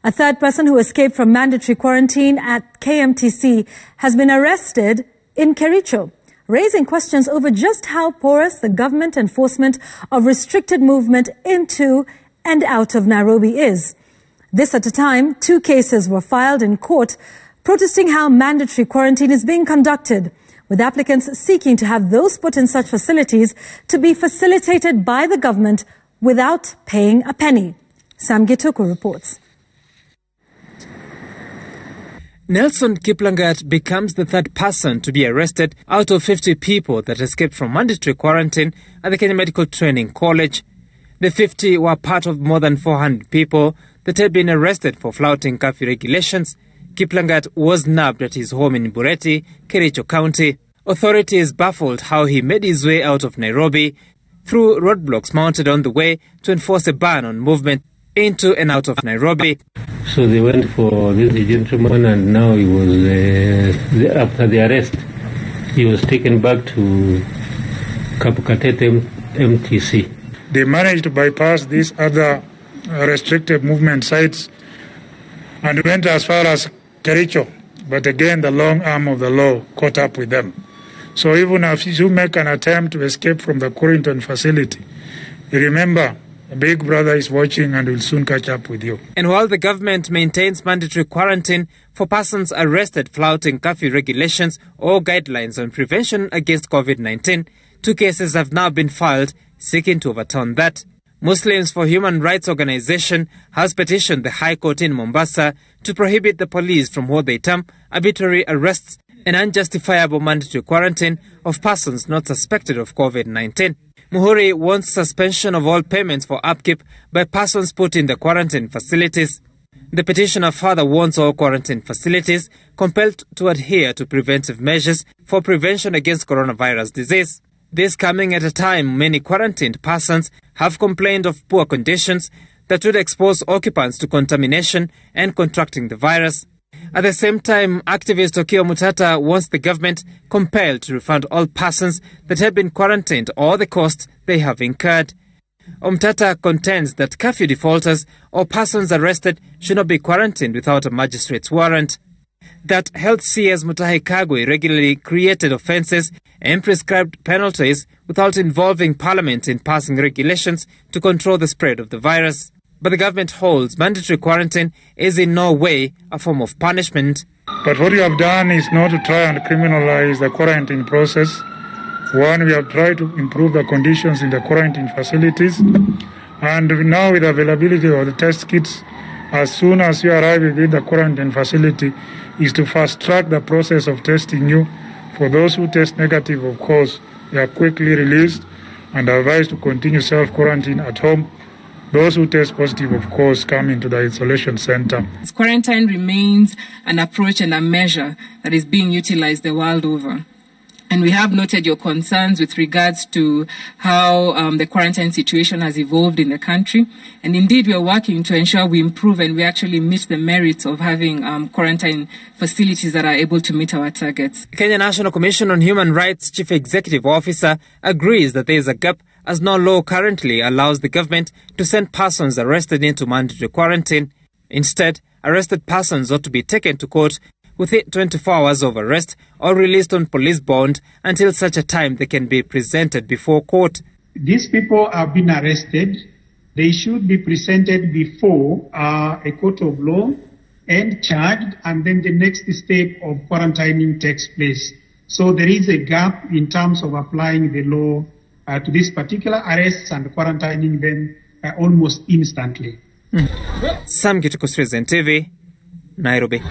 A third person who escaped from mandatory quarantine at KMTC has been arrested in Kericho, raising questions over just how porous the government enforcement of restricted movement into and out of Nairobi is. This at a time, 2 cases were filed in court protesting how mandatory quarantine is being conducted, with applicants seeking to have those put in such facilities to be facilitated by the government without paying a penny. Sam Gituku reports. Nelson Kiplangat becomes the third person to be arrested out of 50 people that escaped from mandatory quarantine at the Kenya Medical Training College. The 50 were part of more than 400 people that had been arrested for flouting curfew regulations. Kiplangat was nabbed at his home in Bureti, Kericho County. Authorities baffled how he made his way out of Nairobi through roadblocks mounted on the way to enforce a ban on movement into and out of Nairobi. So they went for this gentleman, and now he was, after the arrest, he was taken back to KMTC. They managed to bypass these other restricted movement sites and went as far as Kericho. But again, the long arm of the law caught up with them. So even if you make an attempt to escape from the quarantine facility, remember, Big Brother is watching and will soon catch up with you. And while the government maintains mandatory quarantine for persons arrested flouting curfew regulations or guidelines on prevention against COVID-19, 2 cases have now been filed seeking to overturn that. Muslims for Human Rights Organization has petitioned the High Court in Mombasa to prohibit the police from what they term arbitrary arrests and unjustifiable mandatory quarantine of persons not suspected of COVID-19. Muhuri wants suspension of all payments for upkeep by persons put in the quarantine facilities. The petitioner further wants all quarantine facilities compelled to adhere to preventive measures for prevention against coronavirus disease. This coming at a time many quarantined persons have complained of poor conditions that would expose occupants to contamination and contracting the virus. At the same time, activist Okio Mutata wants the government compelled to refund all persons that have been quarantined all the costs they have incurred. Mutata contends that curfew defaulters or persons arrested should not be quarantined without a magistrate's warrant. That Health CS Mutahi Kagwe regularly created offences and prescribed penalties without involving Parliament in passing regulations to control the spread of the virus. But the government holds mandatory quarantine is in no way a form of punishment. But what we have done is not to try and criminalize the quarantine process. One, we have tried to improve the conditions in the quarantine facilities. And now with the availability of the test kits, as soon as you arrive within the quarantine facility, is to fast-track the process of testing you. For those who test negative, of course, they are quickly released and advised to continue self-quarantine at home. Those who test positive, of course, come into the isolation center. Quarantine remains an approach and a measure that is being utilized the world over. And we have noted your concerns with regards to how the quarantine situation has evolved in the country. And indeed, we are working to ensure we improve and we actually meet the merits of having quarantine facilities that are able to meet our targets. Kenya National Commission on Human Rights Chief Executive Officer agrees that there is a gap as no law currently allows the government to send persons arrested into mandatory quarantine. Instead, arrested persons ought to be taken to court within 24 hours of arrest or released on police bond until such a time they can be presented before court. These people have been arrested. They should be presented before a court of law and charged, and then the next step of quarantining takes place. So there is a gap in terms of applying the law to these particular arrests and quarantining them almost instantly. Sam Gituku, TV, Nairobi.